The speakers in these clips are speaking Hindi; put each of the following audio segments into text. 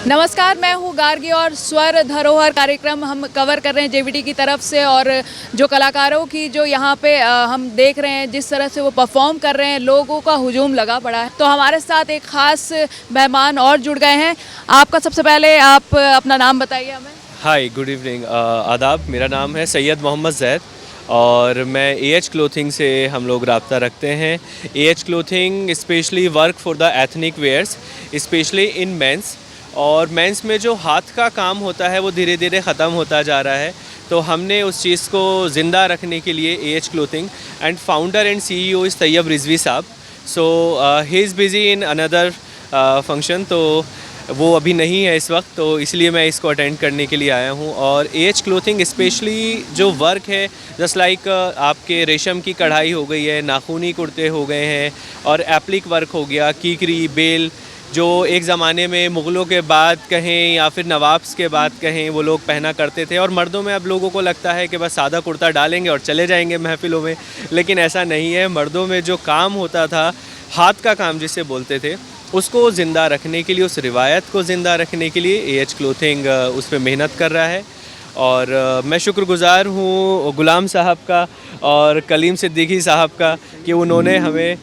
नमस्कार, मैं हूँ गार्गी और स्वर धरोहर कार्यक्रम हम कवर कर रहे हैं जेवीटी की तरफ से। और जो कलाकारों की जो यहाँ पे हम देख रहे हैं जिस तरह से वो परफॉर्म कर रहे हैं, लोगों का हुजूम लगा पड़ा है। तो हमारे साथ एक ख़ास मेहमान और जुड़ गए हैं। आपका सबसे पहले आप अपना नाम बताइए हमें। हाय, गुड इवनिंग, आदाब। मेरा नाम है सैयद मोहम्मद जैद और मैं AH क्लोथिंग से हम लोग रब्ता रखते हैं। AH clothing specially work for the ethnic wears, specially in mens. और मेंस में जो हाथ का काम होता है वो धीरे धीरे ख़त्म होता जा रहा है, तो हमने उस चीज़ को ज़िंदा रखने के लिए AH clothing and founder and CEO is Tayyab Rizvi साहब। So he is busy in another function, तो वो अभी नहीं है इस वक्त, तो इसलिए मैं इसको अटेंड करने के लिए आया हूँ। और AH क्लोथिंग स्पेशली जो वर्क है, जस्ट लाइक आपके रेशम की कढ़ाई हो गई है, नाखूनी कुर्ते हो गए हैं, और एप्लिक वर्क हो गया, कीकरी, बेल, जो एक ज़माने में मुग़लों के बाद कहें या फिर नवाब्स के बाद कहें वो लोग पहना करते थे। और मर्दों में अब लोगों को लगता है कि बस सादा कुर्ता डालेंगे और चले जाएंगे महफ़िलों में, लेकिन ऐसा नहीं है। मर्दों में जो काम होता था, हाथ का काम जिसे बोलते थे, उसको ज़िंदा रखने के लिए, उस रिवायत को ज़िंदा रखने के लिए AH क्लोथिंग उस पर मेहनत कर रहा है। और मैं शुक्रगुज़ार हूँ गुलाम साहब का और कलीम सिद्दीकी साहब का कि उन्होंने हमें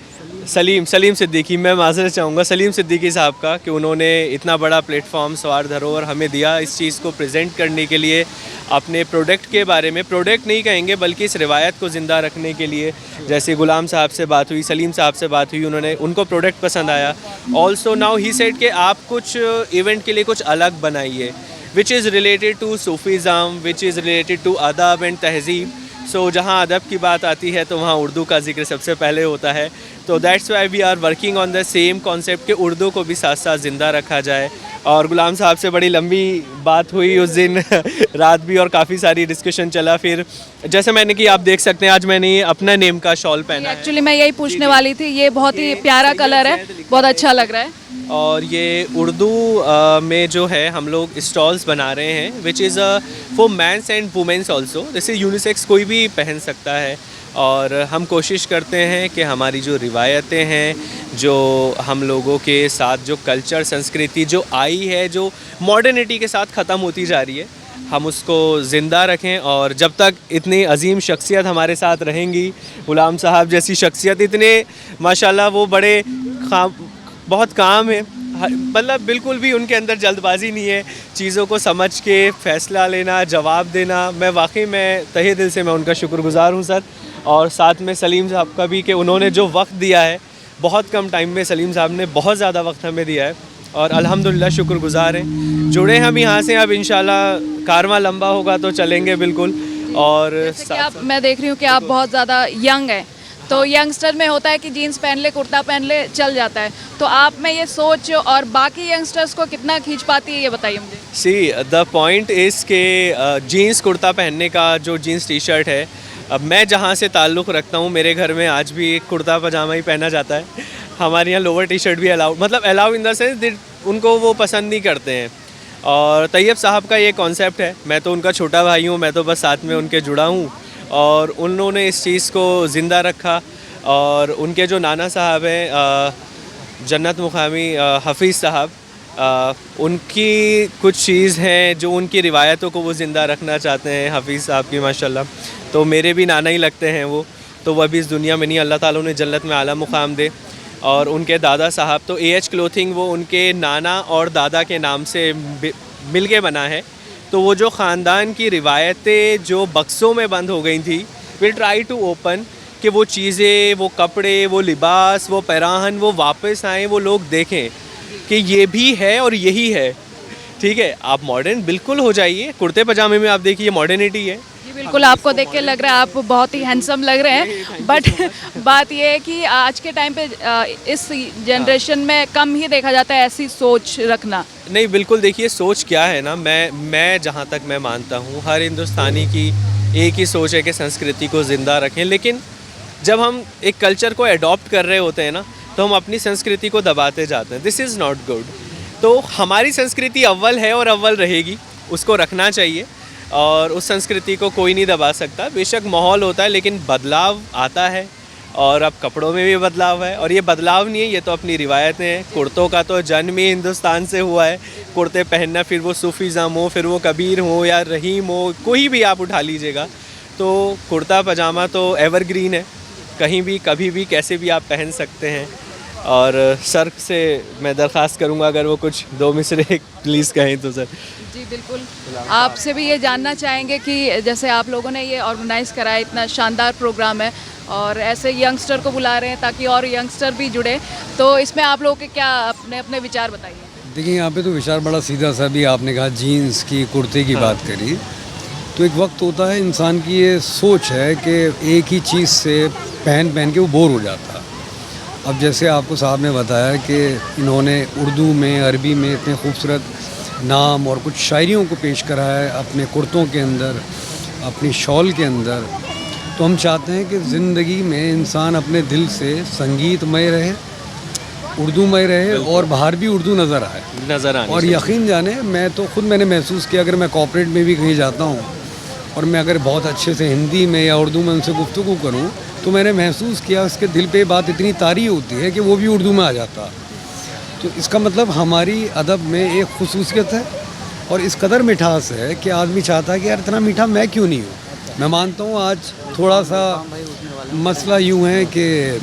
सलीम सिद्दीकी, मैं माज़रत चाहूँगा, सलीम सिद्दीकी साहब का, कि उन्होंने इतना बड़ा प्लेटफॉर्म स्वार धरोहर हमें दिया इस चीज़ को प्रेजेंट करने के लिए, अपने प्रोडक्ट के बारे में, प्रोडक्ट नहीं कहेंगे बल्कि इस रिवायत को ज़िंदा रखने के लिए। जैसे गुलाम साहब से बात हुई, सलीम साहब से बात हुई, उनको प्रोडक्ट पसंद आया। ऑल्सो नाउ ही सेड कि आप कुछ इवेंट के लिए कुछ अलग बनाइए, which is related to Sufism, which is related to अदब एंड तहज़ीब। सो जहाँ अदब की बात आती है तो वहाँ उर्दू का जिक्र सबसे पहले होता है। तो that's why we are working on the same concept कि उर्दू को भी साथ साथ ज़िंदा रखा जाए। और गुलाम साहब से बड़ी लंबी बात हुई उस दिन रात भी, और काफ़ी सारी डिस्कशन चला। फिर जैसे मैंने कि आप देख सकते हैं आज मैंने ये अपना नेम का शॉल पहना है। एक्चुअली मैं यही पूछने वाली थी, ये बहुत ही प्यारा कलर है, बहुत अच्छा लग रहा है। और ये उर्दू में जो है हम लोग स्टॉल्स बना रहे हैं, which is for mens and womens also, जैसे यूनिसेक्स कोई भी पहन सकता है। और हम कोशिश करते हैं कि हमारी जो रिवायतें हैं, जो हम लोगों के साथ जो कल्चर संस्कृति जो आई है, जो मॉडर्निटी के साथ ख़त्म होती जा रही है, हम उसको ज़िंदा रखें। और जब तक इतनी अजीम शख्सियत हमारे साथ रहेंगी, गुलाम साहब जैसी शख्सियत, इतने माशाल्लाह वो बड़े बहुत काम है, मतलब बिल्कुल भी उनके अंदर जल्दबाजी नहीं है, चीज़ों को समझ के फ़ैसला लेना, जवाब देना। मैं वाकई में तहे दिल से मैं उनका शुक्रगुज़ार हूँ सर। और साथ में सलीम साहब का भी कि उन्होंने जो वक्त दिया है, बहुत कम टाइम में सलीम साहब ने बहुत ज़्यादा वक्त हमें दिया है, और अल्हम्दुलिल्लाह शुक्रगुज़ार हैं। जुड़े हम यहाँ से, अब इंशाल्लाह कारवां लंबा होगा तो चलेंगे बिल्कुल। और मैं देख रही हूँ कि आप बहुत ज़्यादा यंग हैं, तो यंगस्टर में होता है कि जीन्स पहन ले, कुर्ता पहन ले, चल जाता है। तो आप में ये सोच और बाकी यंगस्टर्स को कितना खींच पाती है, ये बताइए मुझे। सी द पॉइंट इज़ के जीन्स कुर्ता पहनने का, जो जीन्स टी शर्ट है, अब मैं जहाँ से ताल्लुक़ रखता हूँ, मेरे घर में आज भी कुर्ता पजामा ही पहना जाता है। हमारे यहाँ लोअर टी शर्ट भी अलाउ, मतलब अलाउ इन द सेंस उनको वो पसंद नहीं करते हैं। और तैयब साहब का ये कॉन्सेप्ट है, मैं तो उनका छोटा भाई हूँ, मैं तो बस साथ में उनके जुड़ा हूँ, और उन्होंने इस चीज़ को ज़िंदा रखा। और उनके जो नाना साहब हैं जन्नत मुकामी हफ़ीज़ साहब, उनकी कुछ चीज़ हैं जो उनकी रिवायतों को वो ज़िंदा रखना चाहते हैं, हफ़ीज़ साहब की माशाल्लाह। तो मेरे भी नाना ही लगते हैं वो, तो वह भी इस दुनिया में नहीं, अल्लाह ताला उन्हें जन्नत में आला मुकाम दे। और उनके दादा साहब, तो AH क्लोथिंग वो उनके नाना और दादा के नाम से मिल के बना है। तो वो जो ख़ानदान की रिवायतें जो बक्सों में बंद हो गई थी, विल ट्राई टू ओपन कि वो चीज़ें, वो कपड़े, वो लिबास, वो पैराहन, वो वापस आएँ, वो लोग देखें कि ये भी है और यही है। ठीक है, आप मॉडर्न बिल्कुल हो जाइए, कुर्ते पजामे में आप देखिए मॉडर्निटी है। जी बिल्कुल, आपको देख के लग रहा है आप बहुत ही हैंडसम लग रहे हैं, बट बात ये है कि आज के टाइम पे इस जनरेशन में कम ही देखा जाता है ऐसी सोच रखना। नहीं, बिल्कुल देखिए सोच क्या है ना, मैं जहाँ तक मैं मानता हूँ, हर हिंदुस्तानी की एक ही सोच है कि संस्कृति को ज़िंदा रखें। लेकिन जब हम एक कल्चर को अडॉप्ट कर रहे होते हैं ना, तो हम अपनी संस्कृति को दबाते जाते हैं। This is not good. तो हमारी संस्कृति अव्वल है और अव्वल रहेगी, उसको रखना चाहिए, और उस संस्कृति को कोई नहीं दबा सकता। बेशक माहौल होता है, लेकिन बदलाव आता है, और अब कपड़ों में भी बदलाव है, और ये बदलाव नहीं है, ये तो अपनी रिवायतें हैं। कुर्तों का तो जन्म ही हिंदुस्तान से हुआ है, कुर्ते पहनना, फिर वो सूफीज़म हो, फिर वो कबीर हो या रहीम हो, कोई भी आप उठा लीजिएगा, तो कुर्ता पजामा तो एवरग्रीन है, कहीं भी कभी भी कैसे भी आप पहन सकते हैं। और सर से मैं दरख्वास्त करूंगा अगर वो कुछ दो मिसरे प्लीज़ कहें तो सर। जी बिल्कुल, आपसे भी ये जानना चाहेंगे कि जैसे आप लोगों ने ये ऑर्गेनाइज़ करा है, इतना शानदार प्रोग्राम है और ऐसे यंगस्टर को बुला रहे हैं ताकि और यंगस्टर भी जुड़े, तो इसमें आप लोगों के क्या अपने अपने विचार बताइए। देखिए, यहाँ पे तो विचार बड़ा सीधा सा भी आपने कहा, जीन्स की कुर्ते की बात करी, तो एक वक्त होता है इंसान की ये सोच है कि एक ही चीज़ से पहन पहन के वो बोर हो जाता है। अब जैसे आपको साहब ने बताया कि इन्होंने उर्दू में, अरबी में इतने खूबसूरत नाम और कुछ शायरियों को पेश करा है अपने कुर्तों के अंदर, अपनी शॉल के अंदर, तो हम चाहते हैं कि ज़िंदगी में इंसान अपने दिल से संगीतमय रहे, उर्दूमय रहे और बाहर भी उर्दू नज़र आए। और यकीन जाने, मैंने महसूस किया, अगर मैं कॉर्पोरेट में भी कहीं जाता हूँ और मैं अगर बहुत अच्छे से हिंदी में या उर्दू में उनसे गुफ्तगू करूँ, तो मैंने महसूस किया उसके दिल पे बात इतनी तारी होती है कि वो भी उर्दू में आ जाता। तो इसका मतलब हमारी अदब में एक खुसूसियत है और इस कदर मिठास है कि आदमी चाहता है कि यार इतना मीठा मैं क्यों नहीं हूँ। मैं मानता हूँ आज थोड़ा सा मसला यूँ है कि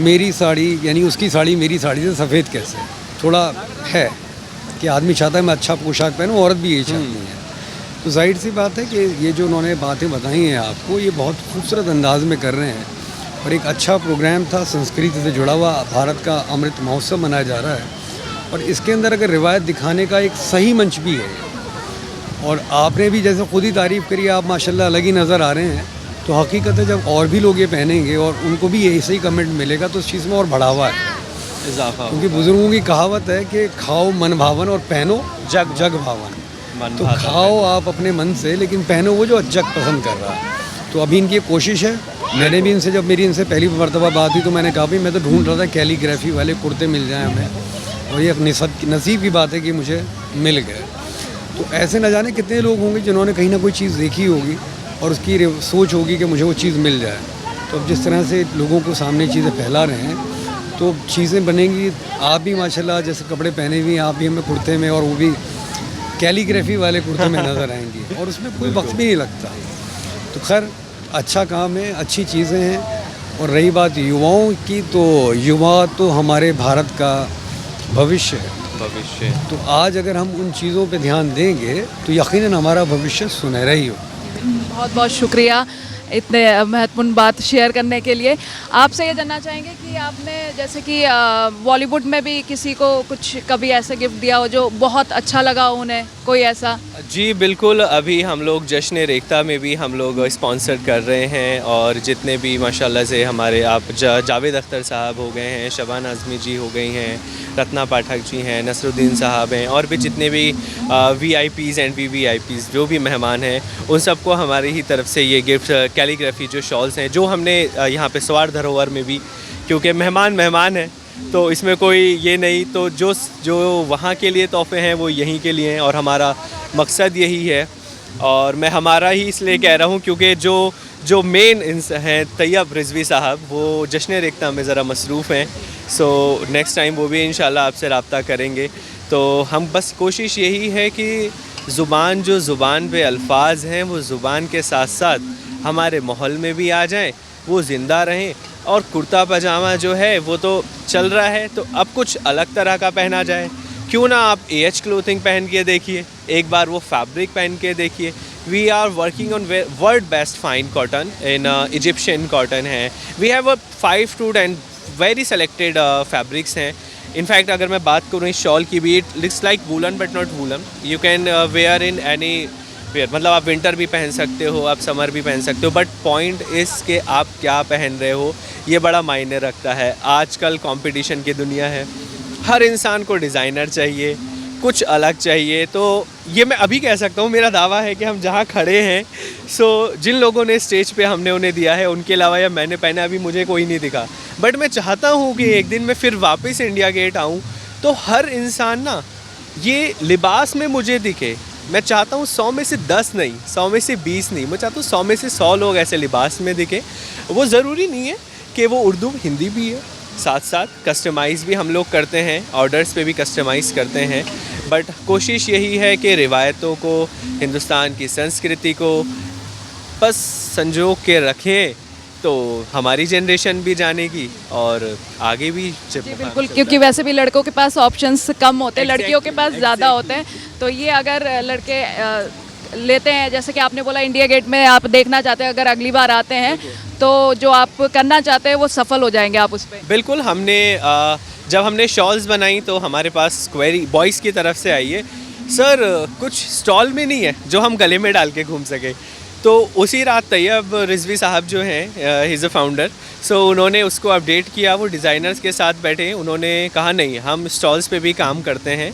मेरी साड़ी यानी उसकी साड़ी मेरी साड़ी से सफ़ेद कैसे, थोड़ा है कि आदमी चाहता है मैं अच्छा पोशाक पहनूँ, औरत भी यही चाहती है। तो जाहिर सी बात है कि ये जो उन्होंने बातें बताई हैं आपको, ये बहुत खूबसूरत अंदाज में कर रहे हैं और एक अच्छा प्रोग्राम था, संस्कृति से जुड़ा हुआ भारत का अमृत महोत्सव मनाया जा रहा है और इसके अंदर अगर रिवायत दिखाने का एक सही मंच भी है। और आपने भी जैसे खुद ही तारीफ़ करी, आप माशाल्लाह अलग ही नज़र आ रहे हैं, तो हकीकत है जब और भी लोग ये पहनेंगे और उनको भी ऐसे ही कमेंट मिलेगा तो उस चीज़ में और बढ़ावा है, इजाफा। क्योंकि बुज़ुर्गों की कहावत है कि खाओ मन भावन और पहनो जग जग भावन। तो खाओ आप अपने मन से, लेकिन पहनो वो जो जग पसंद कर रहा है। तो अभी इनकी कोशिश है, मैंने भी जब मेरी इनसे पहली मरतबा बात हुई तो मैंने कहा भाई मैं तो ढूंढ रहा था कैलीग्राफी वाले कुर्ते मिल जाएं हमें, और ये नसीब की बात है कि मुझे मिल गए। तो ऐसे न जाने कितने लोग होंगे जिन्होंने कहीं ना कोई चीज़ देखी होगी और उसकी सोच होगी कि मुझे वो चीज़ मिल जाए। तो अब जिस तरह से लोगों को सामने चीज़ें फैला रहे हैं तो चीज़ें बनेंगी। आप भी माशाल्लाह जैसे कपड़े पहने हुए हैं, आप भी हमें कुर्ते में और वो भी कैलीग्राफी वाले कुर्ते में नज़र आएंगी और उसमें कोई वक्त भी नहीं लगता। तो खैर अच्छा काम है, अच्छी चीज़ें हैं। और रही बात युवाओं की, तो युवा तो हमारे भारत का भविष्य है। तो आज अगर हम उन चीज़ों पे ध्यान देंगे तो यकीनन हमारा भविष्य सुनहरा ही हो। बहुत बहुत शुक्रिया इतने महत्वपूर्ण बात शेयर करने के लिए। आपसे ये जानना चाहेंगे कि आपने जैसे कि बॉलीवुड में भी किसी को कुछ कभी ऐसा गिफ्ट दिया हो जो बहुत अच्छा लगा हो उन्हें, कोई ऐसा? जी बिल्कुल, अभी हम लोग जश्न रेख्ता में भी हम लोग स्पॉन्सर कर रहे हैं और जितने भी माशाल्लाह से हमारे आप जावेद अख्तर साहब हो गए हैं, शबान आज़मी जी हो गई हैं, रत्ना पाठक जी हैं, नसरुद्दीन साहब हैं, और भी जितने भी VIPs एंड VVIPs जो भी मेहमान हैं, उन सबको हमारी ही तरफ से ये गिफ्ट कैलीग्राफी जो शॉल्स हैं, जो हमने यहाँ पे स्वार धरोहर में भी, क्योंकि मेहमान हैं तो इसमें कोई ये नहीं, तो जो वहाँ के लिए तोहफे हैं वो यहीं के लिए हैं और हमारा मकसद यही है। और मैं हमारा ही इसलिए कह रहा हूँ क्योंकि जो मेन हैं तैयब रिजवी साहब, वो जश्न रेख्ता में ज़रा मसरूफ़ हैं। सो नेक्स्ट टाइम वो भी इंशाल्लाह आपसे रब्ता करेंगे। तो हम बस कोशिश यही है कि ज़ुबान पे अल्फाज हैं वो ज़ुबान के साथ साथ हमारे माहौल में भी आ जाएं, वो ज़िंदा रहें। और कुर्ता पजामा जो है वो तो चल रहा है, तो अब कुछ अलग तरह का पहना जाए। क्यों ना आप AH क्लोथिंग पहन के देखिए, एक बार वो फैब्रिक पहन के देखिए। We are working on world best fine cotton in Egyptian cotton है। We have 5 to 10 very selected fabrics हैं। इनफैक्ट अगर मैं बात करूँ इस शॉल की भी, it looks like woollen but not woollen. You can wear in anywhere, मतलब आप विंटर भी पहन सकते हो, आप समर भी पहन सकते हो, बट पॉइंट इस के आप क्या पहन रहे हो ये बड़ा मायने रखता है। आजकल कंपटीशन की दुनिया है, हर इंसान को डिज़ाइनर चाहिए, कुछ अलग चाहिए। तो ये मैं अभी कह सकता हूँ, मेरा दावा है कि हम जहाँ खड़े हैं, जिन लोगों ने स्टेज पे हमने उन्हें दिया है, उनके अलावा या मैंने पहना अभी मुझे कोई नहीं दिखा। बट मैं चाहता हूँ कि एक दिन मैं फिर वापस इंडिया गेट आऊँ तो हर इंसान ना ये लिबास में मुझे दिखे, मैं चाहता हूँ 100 में से 10 नहीं, 100 में से 20 नहीं, मैं चाहता हूँ 100 में से 100 लोग ऐसे लिबास में दिखे। वो ज़रूरी नहीं है कि वो उर्दू हिंदी भी है, साथ साथ कस्टमाइज़ भी हम लोग करते हैं, ऑर्डर्स पे भी कस्टमाइज़ करते हैं। बट कोशिश यही है कि रिवायतों को, हिंदुस्तान की संस्कृति को बस संजो के रखें, तो हमारी जनरेशन भी जानेगी और आगे भी जब जी बिल्कुल, क्योंकि वैसे भी लड़कों के पास ऑप्शंस कम होते हैं, लड़कियों के पास ज़्यादा होते हैं। तो ये अगर लड़के लेते हैं, जैसे कि आपने बोला इंडिया गेट में आप देखना चाहते हैं, अगर अगली बार आते हैं तो जो आप करना चाहते हैं वो सफल हो जाएंगे आप उस पर। बिल्कुल, हमने जब हमने शॉल्स बनाई तो हमारे पास क्वेरी बॉयज़ की तरफ से आई है, सर कुछ स्टॉल में नहीं है जो हम गले में डाल के घूम सके। तो उसी रात तैयब रिजवी साहब जो हैं, ही इज़ अ फाउंडर, सो उन्होंने उसको अपडेट किया, वो डिज़ाइनर्स के साथ बैठे, उन्होंने कहा नहीं हम स्टॉल्स पे भी काम करते हैं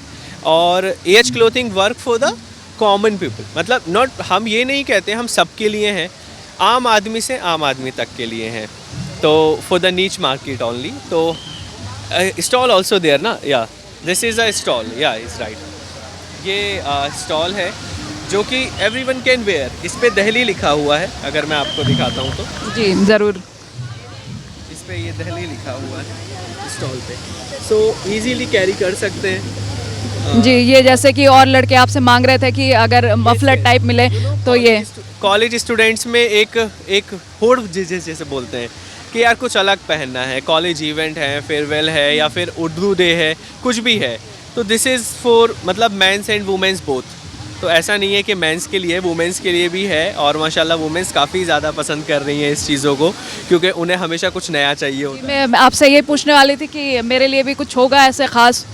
और AH clothing work for the common people, मतलब नॉट, हम ये नहीं कहते हम सब के लिए हैं, आम आदमी से आम आदमी तक के लिए हैं, तो फॉर द नीच मार्केट ओनली। तो स्टॉल ऑल्सो देयर ना, या दिस इज़ अ स्टॉल, या इज़ राइट। ये स्टॉल है जो कि एवरीवन कैन वेयर, इस पे दिल्ली लिखा हुआ है, अगर मैं आपको दिखाता हूँ तो जी ज़रूर। इस पे ये दिल्ली लिखा हुआ है स्टॉल पे, सो इजीली कैरी कर सकते हैं। जी, ये जैसे कि और लड़के आपसे मांग रहे थे कि अगर मफलर टाइप मिले तो ये कॉलेज स्टूडेंट्स में एक होड़ जैसे बोलते हैं कि यार कुछ अलग पहनना है, कॉलेज इवेंट है, फेयरवेल है या फिर उर्दू डे है, कुछ भी है, तो दिस इज़ फॉर मतलब मेंस एंड वुमेंस बोथ। तो ऐसा नहीं है कि मेंस के लिए, वुमेंस के लिए भी है और माशाल्लाह वुमेंस काफ़ी ज़्यादा पसंद कर रही हैं इस चीज़ों को, क्योंकि उन्हें हमेशा कुछ नया चाहिए होता है। मैं आपसे ये पूछने वाली थी कि मेरे लिए भी कुछ होगा ऐसे खास।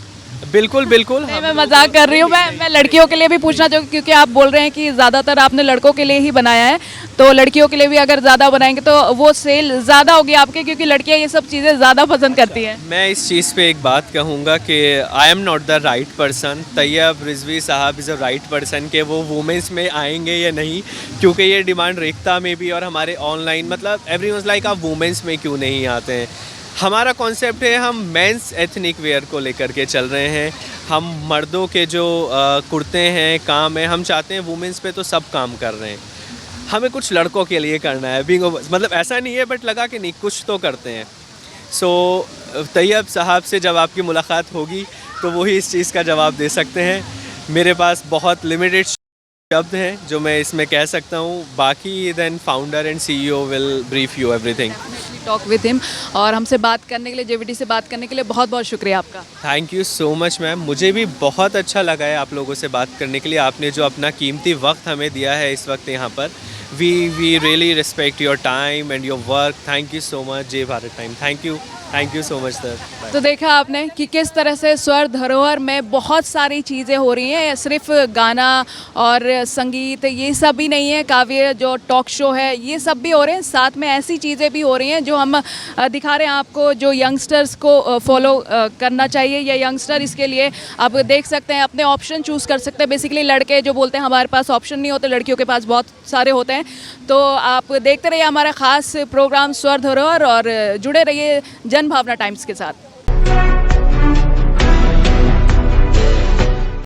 बिल्कुल बिल्कुल, नहीं, मैं मजाक कर रही हूँ, मैं लड़कियों के लिए भी पूछना चाहूँगी, क्योंकि आप बोल रहे हैं कि ज़्यादातर आपने लड़कों के लिए ही बनाया है, तो लड़कियों के लिए भी अगर ज़्यादा बनाएंगे तो वो सेल ज़्यादा होगी आपके, क्योंकि लड़कियाँ ये सब चीज़ें ज़्यादा पसंद करती हैं। मैं इस चीज़ पे एक बात कहूँगा कि I am not the right person, Tayyab Rizvi sahab is a right person कि वो वुमेंस में आएंगे या नहीं, क्योंकि ये डिमांड रेख्ता में भी और हमारे ऑनलाइन, मतलब एवरीवनस लाइक आप वुमेंस में क्यों नहीं आते हैं। हमारा कॉन्सेप्ट है, हम मेंस एथनिक वेयर को लेकर के चल रहे हैं, हम मर्दों के जो कुर्ते हैं, काम है, हम चाहते हैं वुमेंस पे तो सब काम कर रहे हैं, हमें कुछ लड़कों के लिए करना है, बीइंग मतलब ऐसा नहीं है बट लगा कि नहीं कुछ तो करते हैं। सो तैयब साहब से जब आपकी मुलाकात होगी तो वही इस चीज़ का जवाब दे सकते हैं। मेरे पास बहुत लिमिटेड शब्द हैं जो मैं इसमें कह सकता हूँ, बाकी then founder and CEO will brief you everything. Talk with him, और हमसे बात करने के लिए, जेवीटी से बात करने के लिए बहुत बहुत शुक्रिया आपका। Thank you so much ma'am, मुझे भी बहुत अच्छा लगा है आप लोगों से बात करने के लिए। आपने जो अपना कीमती वक्त हमें दिया है इस वक्त यहाँ पर, we really respect your time and your work. Thank you so much Jai Bharat time, thank you so much sir. तो देखा आपने कि किस तरह से स्वर धरोहर में बहुत सारी चीज़ें हो रही हैं, सिर्फ गाना और संगीत ये सब भी नहीं है, काव्य जो टॉक शो है ये सब भी हो रहे हैं, साथ में ऐसी चीज़ें भी हो रही हैं जो हम दिखा रहे हैं आपको, जो यंगस्टर्स को फॉलो करना चाहिए। या यंगस्टर इसके लिए आप देख सकते हैं, अपने ऑप्शन चूज़ कर सकते हैं। बेसिकली लड़के जो बोलते हैं हमारे पास ऑप्शन नहीं होते, लड़कियों के पास बहुत सारे होते हैं। तो आप देखते रहिए हमारा ख़ास प्रोग्राम स्वर धरोहर और जुड़े रहिए जन भावना टाइम्स के साथ।